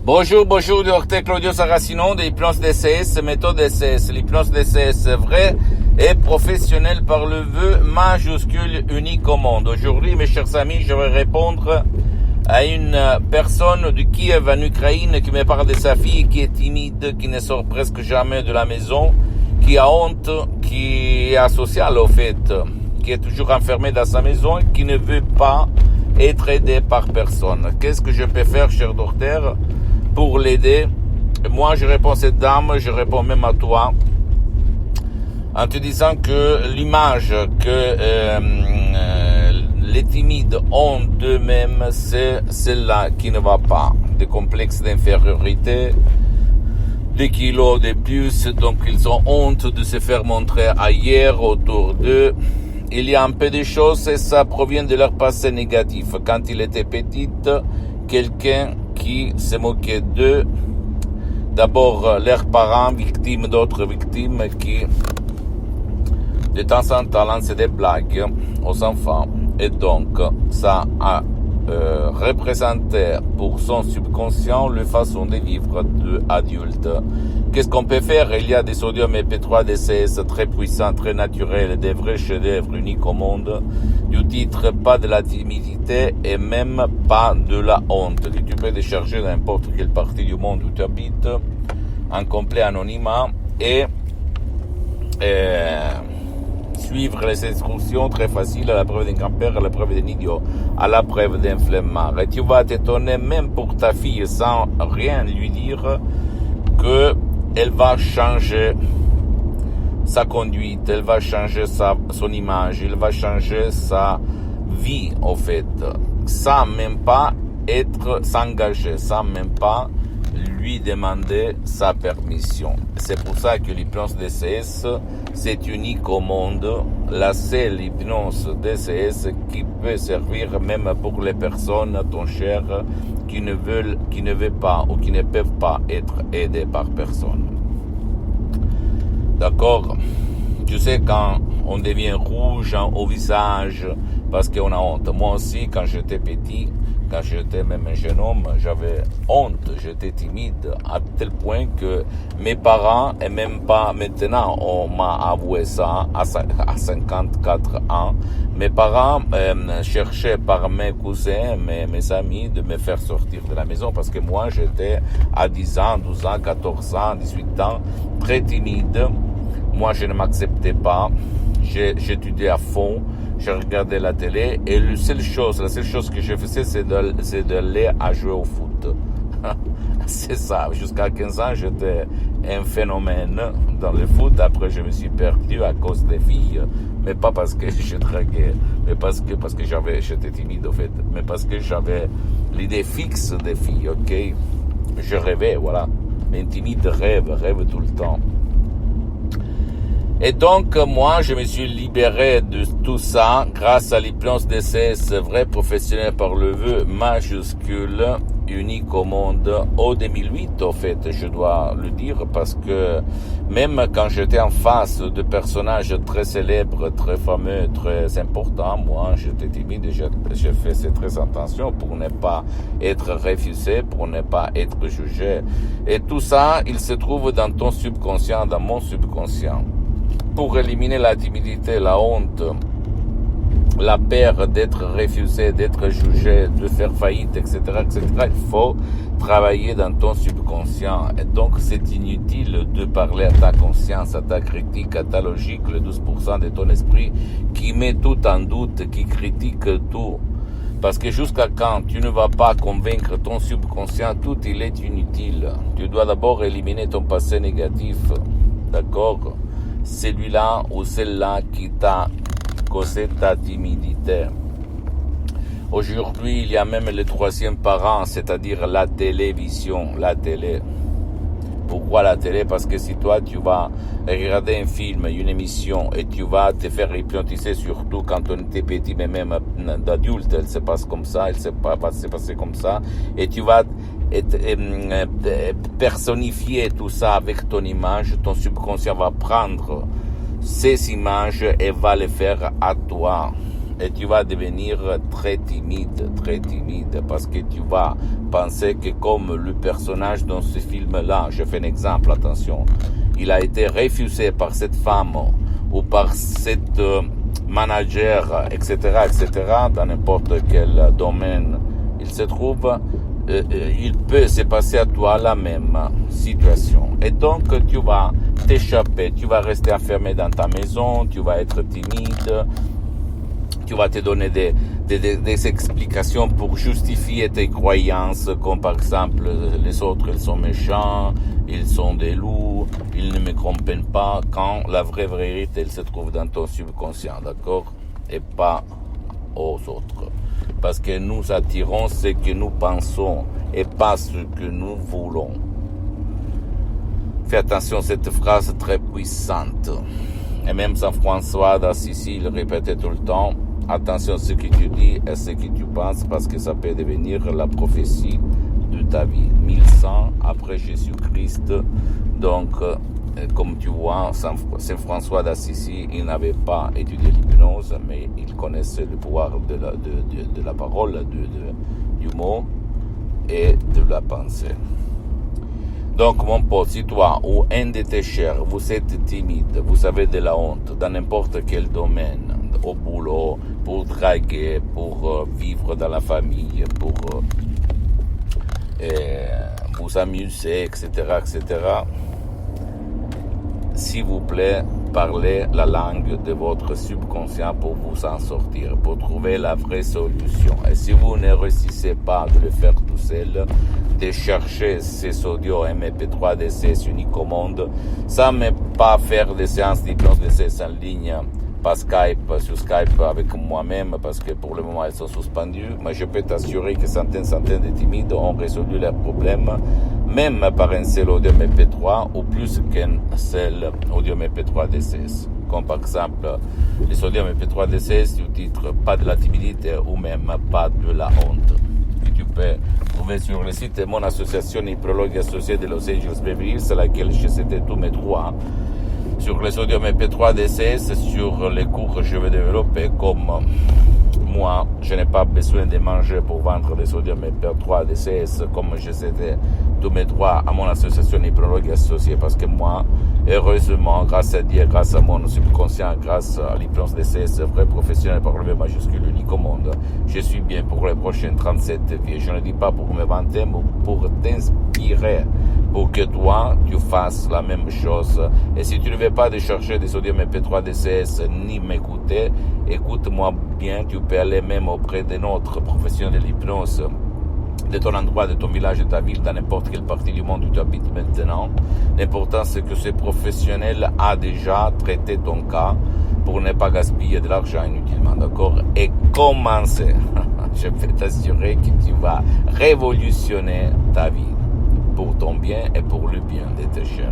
Bonjour, docteur Claudio Saracino de l'hypnose DCS, méthode DCS. L'hypnose DCS vraie et professionnelle par le vœu majuscule unique au monde. Aujourd'hui, mes chers amis, je vais répondre à une personne de Kiev en Ukraine qui me parle de sa fille qui est timide, qui ne sort presque jamais de la maison, qui a honte, qui est asociale au fait, qui est toujours enfermée dans sa maison, qui ne veut pas être aidée par personne. Qu'est-ce que je peux faire, cher docteur, pour l'aider? Moi, je réponds à cette dame, je réponds même à toi, en te disant que l'image que les timides ont d'eux-mêmes, c'est celle-là qui ne va pas. Des complexes d'infériorité, des kilos de plus, donc ils ont honte de se faire montrer ailleurs, autour d'eux. Il y a un peu de choses et ça provient de leur passé négatif. Quand il était petit, quelqu'un qui se moquait d'eux, d'abord leurs parents, victimes d'autres victimes, qui de temps en temps lançaient des blagues aux enfants. Et donc, ça a représenté pour son subconscient la façon de vivre d'adulte. Qu'est-ce qu'on peut faire? Il y a des sodium MP3 DCS très puissants, très naturels, des vrais chefs-d'œuvre uniques au monde, du titre pas de la timidité et même pas de la honte, que tu peux décharger dans n'importe quelle partie du monde où tu habites, en complet anonymat, et suivre les instructions très faciles à la preuve d'un grand-père, à la preuve d'un idiot, à la preuve d'un flemmard. Et tu vas t'étonner, même pour ta fille, sans rien lui dire, que elle va changer sa conduite, elle va changer son image, elle va changer sa vie, au fait, sans même pas s'engager, sans même pas lui demander sa permission. C'est pour ça que l'hypnose DCS, c'est unique au monde, la seule hypnose DCS qui peut servir même pour les personnes, ton cher, qui ne veulent pas ou qui ne peuvent pas être aidées par personne. D'accord? Tu sais, quand on devient rouge au visage parce qu'on a honte. Moi aussi, quand j'étais petit, quand j'étais même un jeune homme, j'avais honte, j'étais timide, à tel point que mes parents, et même pas maintenant, on m'a avoué ça à 54 ans, mes parents cherchaient par mes cousins, mes amis, de me faire sortir de la maison, parce que moi, j'étais à 10 ans, 12 ans, 14 ans, 18 ans, très timide. Moi, je ne m'acceptais pas, j'étudiais à fond, je regardais la télé et la seule chose que je faisais, c'est d'aller à jouer au foot. C'est ça. Jusqu'à 15 ans, j'étais un phénomène dans le foot. Après, je me suis perdu à cause des filles. Mais pas parce que je draguais, mais parce que j'étais timide, au fait. Mais parce que j'avais l'idée fixe des filles, ok? Je rêvais, voilà. Un timide rêve tout le temps. Et donc, moi, je me suis libéré de tout ça grâce à l'hypnose DCS vrai professionnel par le vœu majuscule, unique au monde, au 2008, au fait, je dois le dire, parce que même quand j'étais en face de personnages très célèbres, très fameux, très importants, moi, j'étais timide et je faisais très attention pour ne pas être refusé, pour ne pas être jugé. Et tout ça, il se trouve dans ton subconscient, dans mon subconscient. Pour éliminer la timidité, la honte, la peur d'être refusé, d'être jugé, de faire faillite, etc., il faut travailler dans ton subconscient. Et donc, c'est inutile de parler à ta conscience, à ta critique, à ta logique, le 12% de ton esprit qui met tout en doute, qui critique tout. Parce que jusqu'à quand tu ne vas pas convaincre ton subconscient, tout il est inutile. Tu dois d'abord éliminer ton passé négatif. D'accord? Celui-là ou celle-là qui t'a causé ta timidité. Aujourd'hui, il y a même le troisième parent, c'est-à-dire la télévision, la télé. Pourquoi la télé? Parce que si toi, tu vas regarder un film, une émission, et tu vas te faire hypnotiser, surtout quand on était petit, mais même d'adulte, elle se passe comme ça, elle se passer comme ça, et tu vas personnifier tout ça avec ton image, ton subconscient va prendre ces images et va les faire à toi. et tu vas devenir très timide, parce que tu vas penser que comme le personnage dans ce film-là, je fais un exemple, attention, il a été refusé par cette femme ou par cette manager, etc., dans n'importe quel domaine il se trouve, il peut se passer à toi la même situation. Et donc, tu vas t'échapper, tu vas rester enfermé dans ta maison, tu vas être timide, tu vas te donner des explications pour justifier tes croyances, comme par exemple, les autres, ils sont méchants, ils sont des loups, ils ne me comprennent pas, quand la vraie vérité, elle se trouve dans ton subconscient, d'accord? Et pas aux autres. Parce que nous attirons ce que nous pensons et pas ce que nous voulons. Fais attention à cette phrase très puissante. Et même Saint François d'Assisi, il répétait tout le temps, attention à ce que tu dis et ce que tu penses, parce que ça peut devenir la prophétie de ta vie. 1100 après Jésus-Christ, donc comme tu vois, Saint François d'Assisi, il n'avait pas étudié l'hypnose, mais il connaissait le pouvoir de la parole, du mot et de la pensée. Donc, mon pote, si toi ou un de tes chers, vous êtes timide, vous avez de la honte dans n'importe quel domaine, au boulot, pour draguer, pour vivre dans la famille, pour vous amuser, etc., s'il vous plaît, parlez la langue de votre subconscient pour vous en sortir, pour trouver la vraie solution. Et si vous ne réussissez pas de le faire tout seul, de chercher ces audios MP3 DCS uniques au monde, sans même pas faire des séances d'hypnose DCS en ligne, pas sur Skype avec moi-même, parce que pour le moment elles sont suspendues, mais je peux t'assurer que centaines de timides ont résolu leurs problèmes, même par un seul audio MP3 ou plus qu'un seul audio MP3 DCS. Comme par exemple les audios MP3 DCS du titre Pas de la timidité ou même Pas de la honte, que tu peux trouver sur le site de mon association Hypnologue associée de Los Angeles Beverly Hills, à laquelle j'ai cédé tous mes droits sur les audios MP3 DCS, sur les cours que je vais développer. Comme moi, je n'ai pas besoin de manger pour vendre des audios MP3 DCS, comme je cédé tous mes droits à mon association Hypnologue associée, parce que moi, heureusement, grâce à Dieu, grâce à mon subconscient, grâce à l'hypnose DCS, vrai professionnel par le V majuscule unique au monde, je suis bien pour les prochaines 37 vies. Je ne dis pas pour me vanter, mais pour t'inspirer, pour que toi, tu fasses la même chose. Et si tu ne veux pas de chercher des audios MP3 DCS ni m'écouter, écoute-moi bien, tu peux aller même auprès de notre professionnel de l'hypnose, de ton endroit, de ton village, de ta ville, dans n'importe quelle partie du monde où tu habites maintenant. L'important, c'est que ce professionnel a déjà traité ton cas pour ne pas gaspiller de l'argent inutilement, d'accord? Et commencer. Je peux t'assurer que tu vas révolutionner ta vie pour ton bien et pour le bien de tes chers.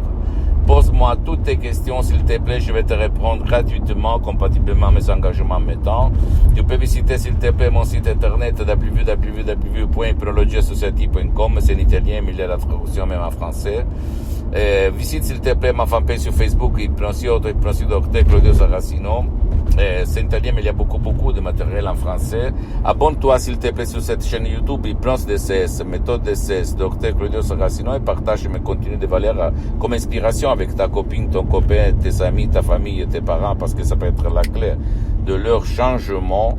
Pose-moi toutes tes questions, s'il te plaît, je vais te répondre gratuitement, compatiblement à mes engagements mettants. Tu peux visiter, s'il te plaît, mon site internet www.hypnologieassociative.com, c'est en italien, mais il y a la traduction même en français. Visite, s'il te plaît, ma fanpage sur Facebook, Hypnosie Docteur Claudio Saracino. C'est en italien, mais il y a beaucoup de matériel en français. Abonne-toi, s'il te plaît, sur cette chaîne YouTube, Hypnose DCS, méthode DCS, Docteur Claudio Saracino, et partage mes contenus de valeur comme inspiration avec ta copine, ton copain, tes amis, ta famille, tes parents, parce que ça peut être la clé de leur changement.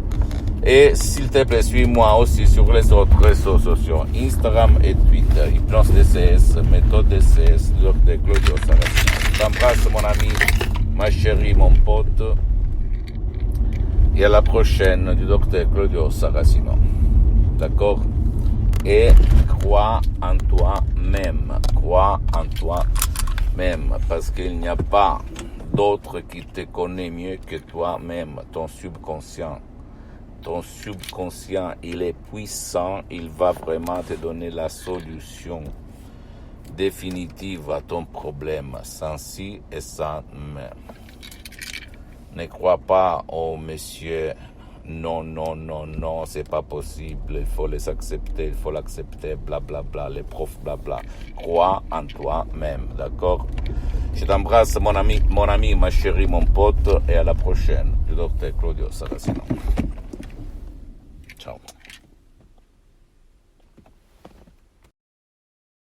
Et s'il te plaît, suis-moi aussi sur les autres réseaux sociaux, Instagram et Twitter, Hypnose DCS, méthode DCS, Docteur Claudio Saracino. Je t'embrasse, mon ami, ma chérie, mon pote. Et à la prochaine du docteur Claudio Saracino. D'accord? Et crois en toi-même. Crois en toi-même. Parce qu'il n'y a pas d'autre qui te connaît mieux que toi-même. Ton subconscient. Ton subconscient, il est puissant. Il va vraiment te donner la solution définitive à ton problème. Sans si et sans mais. Ne crois pas, oh monsieur, non, c'est pas possible, il faut les accepter, il faut l'accepter, blablabla, les profs, blabla. Crois en toi-même, d'accord? Je t'embrasse, mon ami, ma chérie, mon pote, et à la prochaine, le docteur Claudio Saracino. Ciao.